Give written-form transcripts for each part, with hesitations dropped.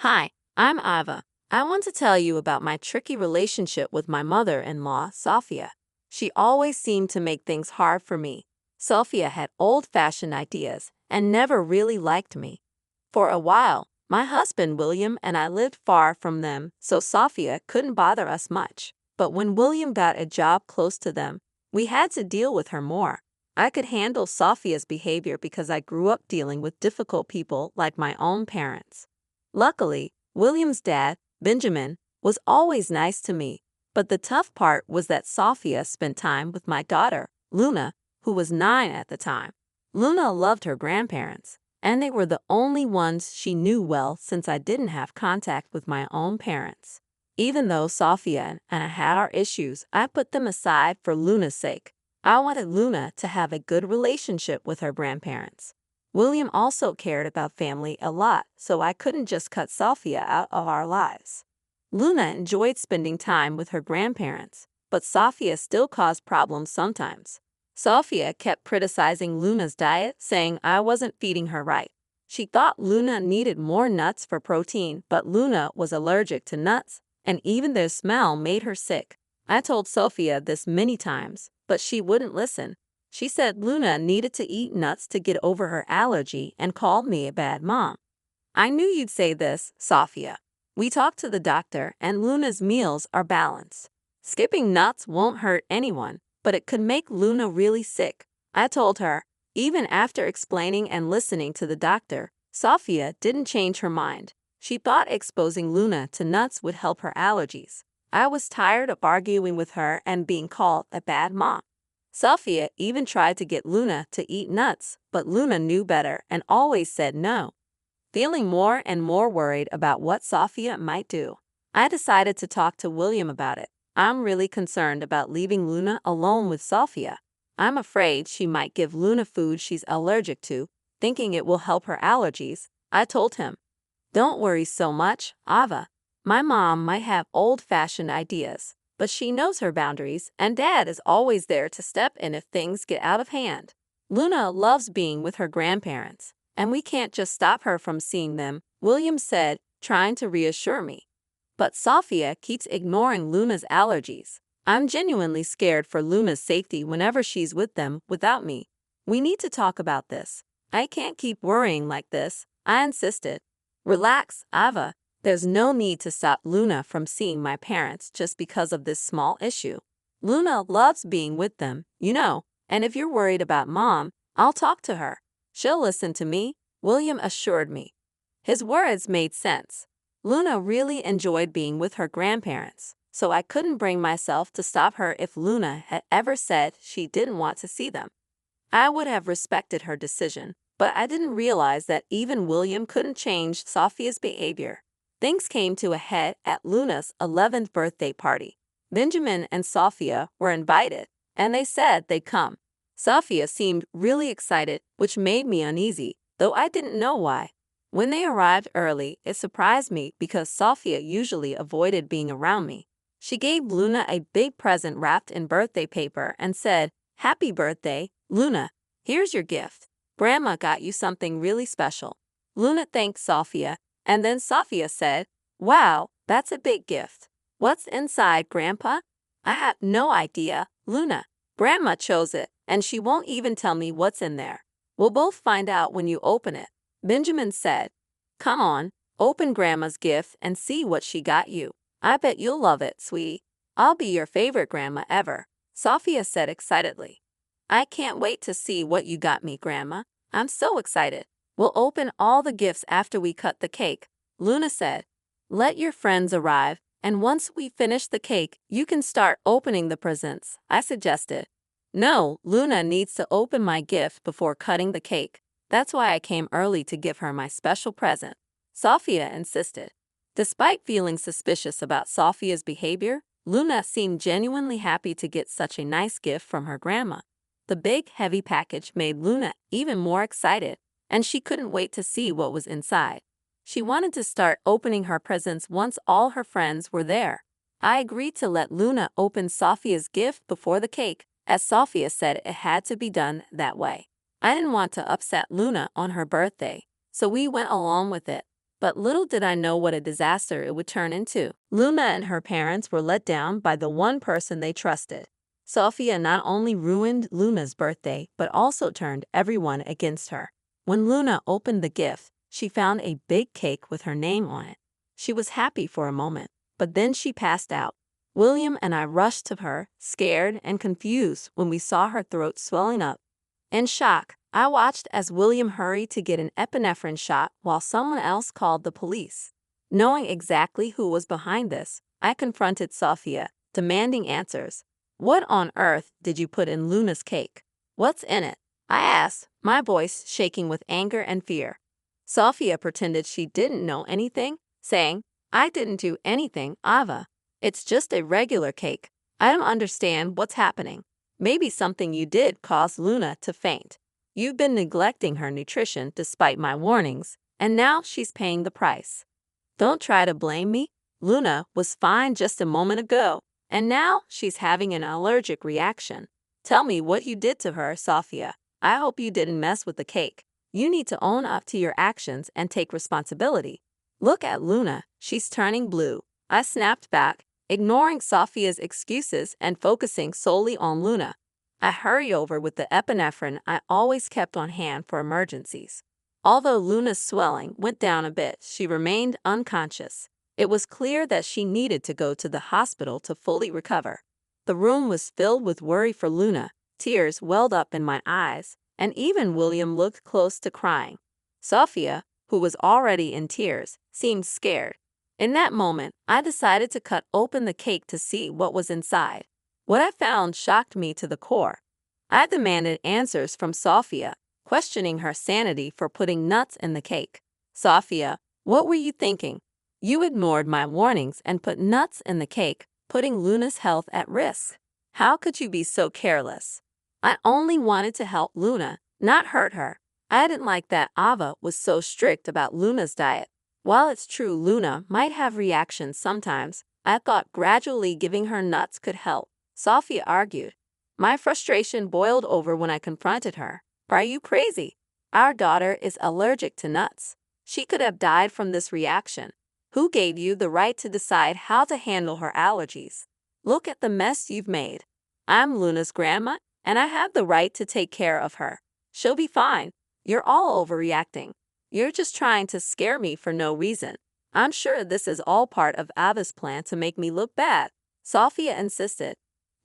Hi, I'm Iva. I want to tell you about my tricky relationship with my mother-in-law, Sophia. She always seemed to make things hard for me. Sophia had old-fashioned ideas and never really liked me. For a while, my husband William and I lived far from them, so Sophia couldn't bother us much. But when William got a job close to them, we had to deal with her more. I could handle Sophia's behavior because I grew up dealing with difficult people like my own parents. Luckily, William's dad, Benjamin, was always nice to me, but the tough part was that Sophia spent time with my daughter, Luna, who was 9 at the time. Luna loved her grandparents, and they were the only ones she knew well since I didn't have contact with my own parents. Even though Sophia and I had our issues, I put them aside for Luna's sake. I wanted Luna to have a good relationship with her grandparents. William also cared about family a lot, so I couldn't just cut Sophia out of our lives. Luna enjoyed spending time with her grandparents, but Sophia still caused problems sometimes. Sophia kept criticizing Luna's diet, saying I wasn't feeding her right. She thought Luna needed more nuts for protein, but Luna was allergic to nuts, and even their smell made her sick. I told Sophia this many times, but she wouldn't listen. She said Luna needed to eat nuts to get over her allergy and called me a bad mom. I knew you'd say this, Sophia. We talked to the doctor and Luna's meals are balanced. Skipping nuts won't hurt anyone, but it could make Luna really sick. I told her. Even after explaining and listening to the doctor, Sophia didn't change her mind. She thought exposing Luna to nuts would help her allergies. I was tired of arguing with her and being called a bad mom. Sophia even tried to get Luna to eat nuts, but Luna knew better and always said no. Feeling more and more worried about what Sophia might do, I decided to talk to William about it. I'm really concerned about leaving Luna alone with Sophia. I'm afraid she might give Luna food she's allergic to, thinking it will help her allergies. I told him, "Don't worry so much, Ava. My mom might have old-fashioned ideas, but she knows her boundaries, and Dad is always there to step in if things get out of hand. Luna loves being with her grandparents, and we can't just stop her from seeing them," William said, trying to reassure me. But Sophia keeps ignoring Luna's allergies. I'm genuinely scared for Luna's safety whenever she's with them without me. We need to talk about this. I can't keep worrying like this, I insisted. Relax, Ava. There's no need to stop Luna from seeing my parents just because of this small issue. Luna loves being with them, and if you're worried about Mom, I'll talk to her. She'll listen to me, William assured me. His words made sense. Luna really enjoyed being with her grandparents, so I couldn't bring myself to stop her if Luna had ever said she didn't want to see them. I would have respected her decision, but I didn't realize that even William couldn't change Sophia's behavior. Things came to a head at Luna's 11th birthday party. Benjamin and Sophia were invited, and they said they'd come. Sophia seemed really excited, which made me uneasy, though I didn't know why. When they arrived early, it surprised me because Sophia usually avoided being around me. She gave Luna a big present wrapped in birthday paper and said, "Happy birthday, Luna. Here's your gift. Grandma got you something really special." Luna thanked Sophia, and then Sophia said, "Wow, that's a big gift. What's inside, Grandpa?" "I have no idea, Luna. Grandma chose it, and she won't even tell me what's in there. We'll both find out when you open it," Benjamin said. "Come on, open Grandma's gift and see what she got you. I bet you'll love it, sweetie. I'll be your favorite grandma ever," Sophia said excitedly. "I can't wait to see what you got me, Grandma. I'm so excited. We'll open all the gifts after we cut the cake," Luna said. "Let your friends arrive, and once we finish the cake, you can start opening the presents," I suggested. "No, Luna needs to open my gift before cutting the cake. That's why I came early to give her my special present," Sophia insisted. Despite feeling suspicious about Sophia's behavior, Luna seemed genuinely happy to get such a nice gift from her grandma. The big, heavy package made Luna even more excited, and she couldn't wait to see what was inside. She wanted to start opening her presents once all her friends were there. I agreed to let Luna open Sophia's gift before the cake, as Sophia said it had to be done that way. I didn't want to upset Luna on her birthday, so we went along with it. But little did I know what a disaster it would turn into. Luna and her parents were let down by the one person they trusted. Sophia not only ruined Luna's birthday, but also turned everyone against her. When Luna opened the gift, she found a big cake with her name on it. She was happy for a moment, but then she passed out. William and I rushed to her, scared and confused when we saw her throat swelling up. In shock, I watched as William hurried to get an epinephrine shot while someone else called the police. Knowing exactly who was behind this, I confronted Sophia, demanding answers. What on earth did you put in Luna's cake? What's in it? I asked, my voice shaking with anger and fear. Sophia pretended she didn't know anything, saying, I didn't do anything, Ava. It's just a regular cake. I don't understand what's happening. Maybe something you did caused Luna to faint. You've been neglecting her nutrition despite my warnings, and now she's paying the price. Don't try to blame me. Luna was fine just a moment ago, and now she's having an allergic reaction. Tell me what you did to her, Sophia. I hope you didn't mess with the cake. You need to own up to your actions and take responsibility. Look at Luna. She's turning blue. I snapped back, ignoring Sophia's excuses and focusing solely on Luna. I hurried over with the epinephrine I always kept on hand for emergencies. Although Luna's swelling went down a bit, she remained unconscious. It was clear that she needed to go to the hospital to fully recover. The room was filled with worry for Luna. Tears welled up in my eyes, and even William looked close to crying. Sophia, who was already in tears, seemed scared. In that moment, I decided to cut open the cake to see what was inside. What I found shocked me to the core. I demanded answers from Sophia, questioning her sanity for putting nuts in the cake. Sophia, what were you thinking? You ignored my warnings and put nuts in the cake, putting Luna's health at risk. How could you be so careless? I only wanted to help Luna, not hurt her. I didn't like that Ava was so strict about Luna's diet. While it's true Luna might have reactions sometimes, I thought gradually giving her nuts could help. Sophia argued. My frustration boiled over when I confronted her. Are you crazy? Our daughter is allergic to nuts. She could have died from this reaction. Who gave you the right to decide how to handle her allergies? Look at the mess you've made. I'm Luna's grandma, and I have the right to take care of her. She'll be fine. You're all overreacting. You're just trying to scare me for no reason. I'm sure this is all part of Ava's plan to make me look bad. Sophia insisted.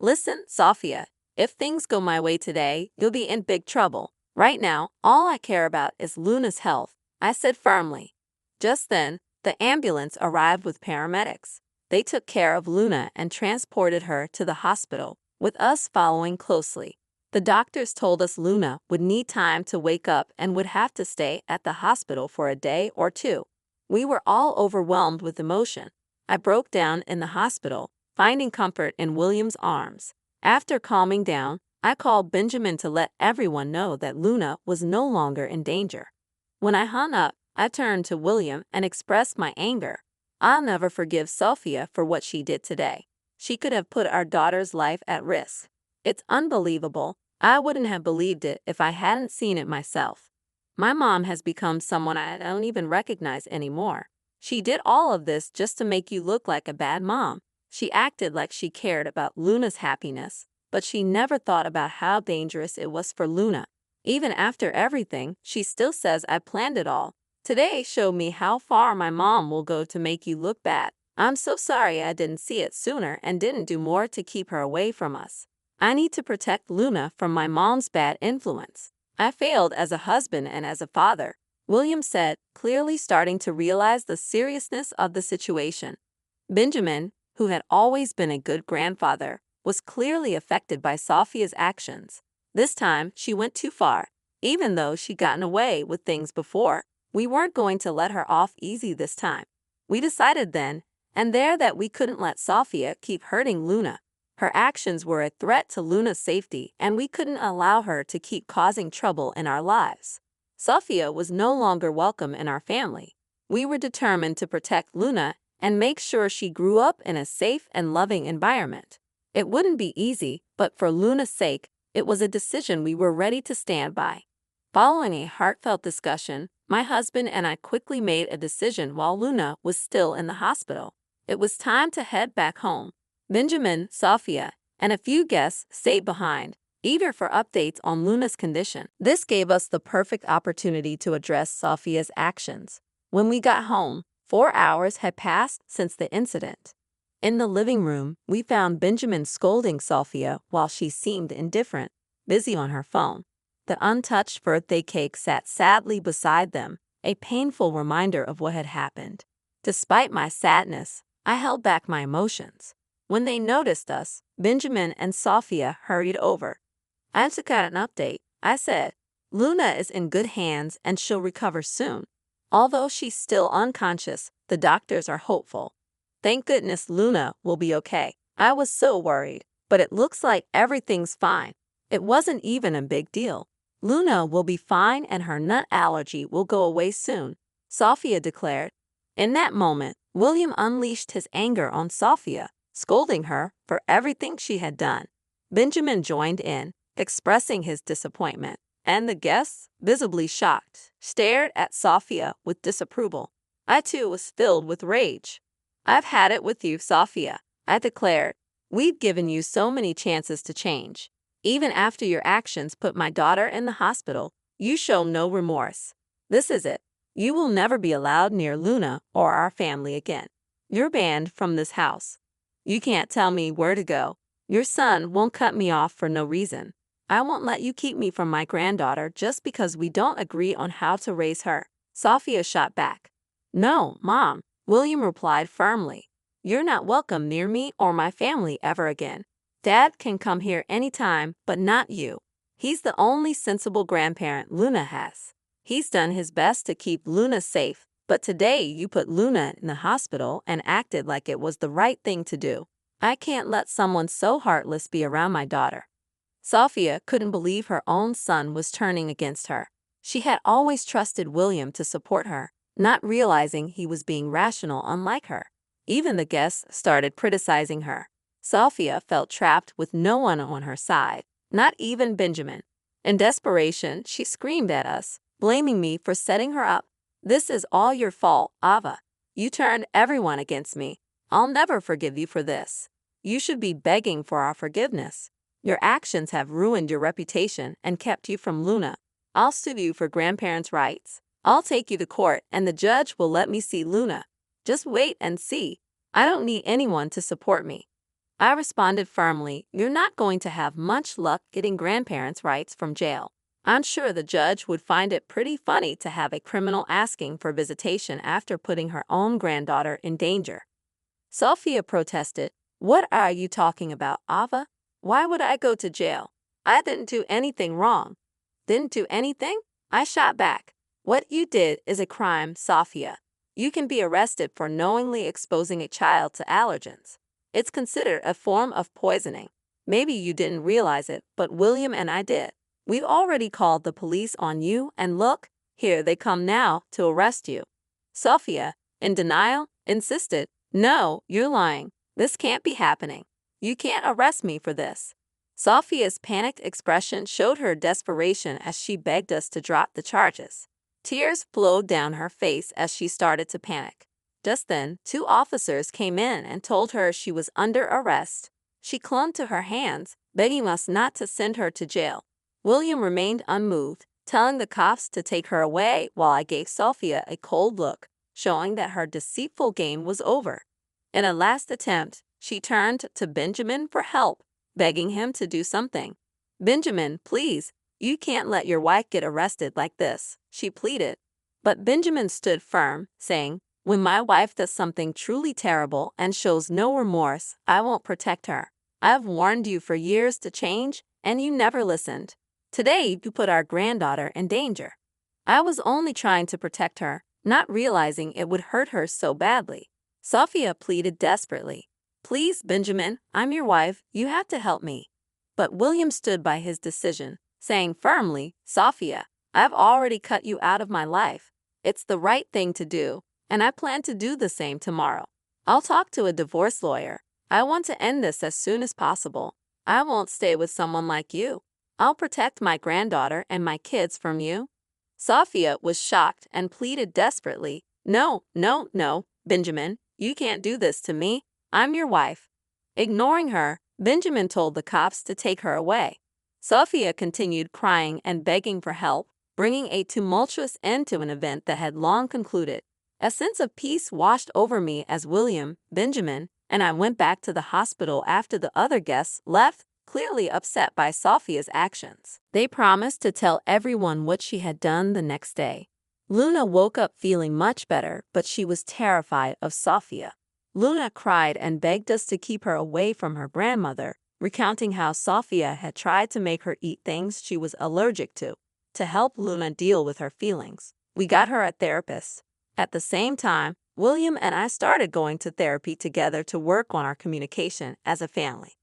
Listen, Sophia, if things go my way today, you'll be in big trouble. Right now, all I care about is Luna's health, I said firmly. Just then, the ambulance arrived with paramedics. They took care of Luna and transported her to the hospital, with us following closely. The doctors told us Luna would need time to wake up and would have to stay at the hospital for a day or two. We were all overwhelmed with emotion. I broke down in the hospital, finding comfort in William's arms. After calming down, I called Benjamin to let everyone know that Luna was no longer in danger. When I hung up, I turned to William and expressed my anger. I'll never forgive Sophia for what she did today. She could have put our daughter's life at risk. It's unbelievable. I wouldn't have believed it if I hadn't seen it myself. My mom has become someone I don't even recognize anymore. She did all of this just to make you look like a bad mom. She acted like she cared about Luna's happiness, but she never thought about how dangerous it was for Luna. Even after everything, she still says I planned it all. Today showed me how far my mom will go to make you look bad. I'm so sorry I didn't see it sooner and didn't do more to keep her away from us. I need to protect Luna from my mom's bad influence. I failed as a husband and as a father, William said, clearly starting to realize the seriousness of the situation. Benjamin, who had always been a good grandfather, was clearly affected by Sophia's actions. This time, she went too far. Even though she'd gotten away with things before, we weren't going to let her off easy this time. We decided then and there that we couldn't let Sophia keep hurting Luna. Her actions were a threat to Luna's safety, and we couldn't allow her to keep causing trouble in our lives. Sophia was no longer welcome in our family. We were determined to protect Luna and make sure she grew up in a safe and loving environment. It wouldn't be easy, but for Luna's sake, it was a decision we were ready to stand by. Following a heartfelt discussion, My husband and I quickly made a decision while Luna was still in the hospital. It was time to head back home. Benjamin, Sophia, and a few guests stayed behind, eager for updates on Luna's condition. This gave us the perfect opportunity to address Sophia's actions. When we got home, 4 hours had passed since the incident. In the living room, we found Benjamin scolding Sophia while she seemed indifferent, busy on her phone. The untouched birthday cake sat sadly beside them, a painful reminder of what had happened. Despite my sadness, I held back my emotions. When they noticed us, Benjamin and Sophia hurried over. "I just got an update," I said. "Luna is in good hands and she'll recover soon. Although she's still unconscious, the doctors are hopeful. Thank goodness Luna will be okay." I was so worried, but it looks like everything's fine. It wasn't even a big deal. "Luna will be fine and her nut allergy will go away soon," Sophia declared. In that moment, William unleashed his anger on Sophia, scolding her for everything she had done. Benjamin joined in, expressing his disappointment, and the guests, visibly shocked, stared at Sophia with disapproval. I too was filled with rage. "I've had it with you, Sophia," I declared. "We've given you so many chances to change. Even after your actions put my daughter in the hospital, you show no remorse. This is it. You will never be allowed near Luna or our family again. You're banned from this house. You can't tell me where to go. Your son won't cut me off for no reason. I won't let you keep me from my granddaughter just because we don't agree on how to raise her." Sophia shot back. "No, Mom," William replied firmly. "You're not welcome near me or my family ever again. Dad can come here anytime, but not you. He's the only sensible grandparent Luna has. He's done his best to keep Luna safe, but today you put Luna in the hospital and acted like it was the right thing to do. I can't let someone so heartless be around my daughter." Sophia couldn't believe her own son was turning against her. She had always trusted William to support her, not realizing he was being rational unlike her. Even the guests started criticizing her. Sophia felt trapped with no one on her side, not even Benjamin. In desperation, she screamed at us, blaming me for setting her up. "This is all your fault, Ava. You turned everyone against me. I'll never forgive you for this. You should be begging for our forgiveness. Your actions have ruined your reputation and kept you from Luna. I'll sue you for grandparents' rights. I'll take you to court and the judge will let me see Luna. Just wait and see. I don't need anyone to support me." I responded firmly, "You're not going to have much luck getting grandparents' rights from jail. I'm sure the judge would find it pretty funny to have a criminal asking for visitation after putting her own granddaughter in danger." Sophia protested. "What are you talking about, Ava? Why would I go to jail? I didn't do anything wrong." "Didn't do anything?" I shot back. "What you did is a crime, Sophia. You can be arrested for knowingly exposing a child to allergens. It's considered a form of poisoning. Maybe you didn't realize it, but William and I did. We've already called the police on you, and look, here they come now to arrest you." Sophia, in denial, insisted, "No, you're lying. This can't be happening. You can't arrest me for this." Sophia's panicked expression showed her desperation as she begged us to drop the charges. Tears flowed down her face as she started to panic. Just then, 2 officers came in and told her she was under arrest. She clung to her hands, begging us not to send her to jail. William remained unmoved, telling the cops to take her away while I gave Sophia a cold look, showing that her deceitful game was over. In a last attempt, she turned to Benjamin for help, begging him to do something. "Benjamin, please, you can't let your wife get arrested like this," she pleaded. But Benjamin stood firm, saying, "When my wife does something truly terrible and shows no remorse, I won't protect her. I've warned you for years to change, and you never listened. Today, you put our granddaughter in danger." I was only trying to protect her, not realizing it would hurt her so badly. Sophia pleaded desperately, "Please, Benjamin, I'm your wife. You have to help me." But William stood by his decision, saying firmly, "Sophia, I've already cut you out of my life. It's the right thing to do, and I plan to do the same tomorrow. I'll talk to a divorce lawyer. I want to end this as soon as possible. I won't stay with someone like you. I'll protect my granddaughter and my kids from you." Sophia was shocked and pleaded desperately, "No, no, no, Benjamin, you can't do this to me. I'm your wife." Ignoring her, Benjamin told the cops to take her away. Sophia continued crying and begging for help, bringing a tumultuous end to an event that had long concluded. A sense of peace washed over me as William, Benjamin, and I went back to the hospital after the other guests left, clearly upset by Sophia's actions. They promised to tell everyone what she had done the next day. Luna woke up feeling much better, but she was terrified of Sophia. Luna cried and begged us to keep her away from her grandmother, recounting how Sophia had tried to make her eat things she was allergic to. To help Luna deal with her feelings, we got her a therapist. At the same time, William and I started going to therapy together to work on our communication as a family.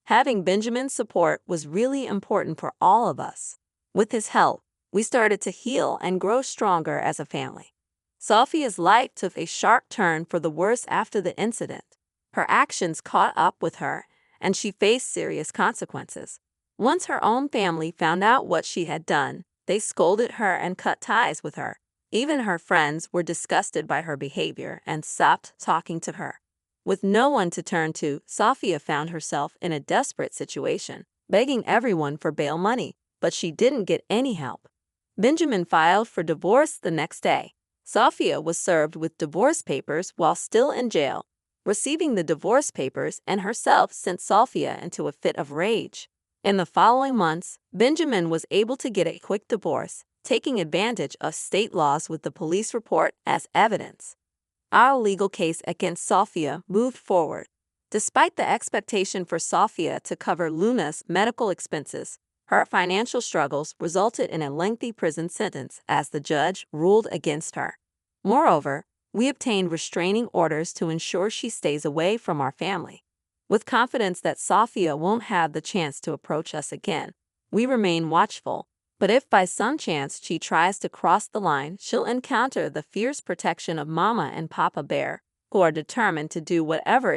Having Benjamin's support was really important for all of us. With his help, we started to heal and grow stronger as a family. Sophia's life took a sharp turn for the worse after the incident. Her actions caught up with her, and she faced serious consequences. Once her own family found out what she had done, they scolded her and cut ties with her. Even her friends were disgusted by her behavior and stopped talking to her. With no one to turn to, Sophia found herself in a desperate situation, begging everyone for bail money, but she didn't get any help. Benjamin filed for divorce the next day. Sophia was served with divorce papers while still in jail. Receiving the divorce papers and herself sent Sophia into a fit of rage. In the following months, Benjamin was able to get a quick divorce, taking advantage of state laws with the police report as evidence. Our legal case against Sophia moved forward. Despite the expectation for Sophia to cover Luna's medical expenses, her financial struggles resulted in a lengthy prison sentence as the judge ruled against her. Moreover, we obtained restraining orders to ensure she stays away from our family. With confidence that Sophia won't have the chance to approach us again, we remain watchful. But if by some chance she tries to cross the line, she'll encounter the fierce protection of Mama and Papa Bear, who are determined to do whatever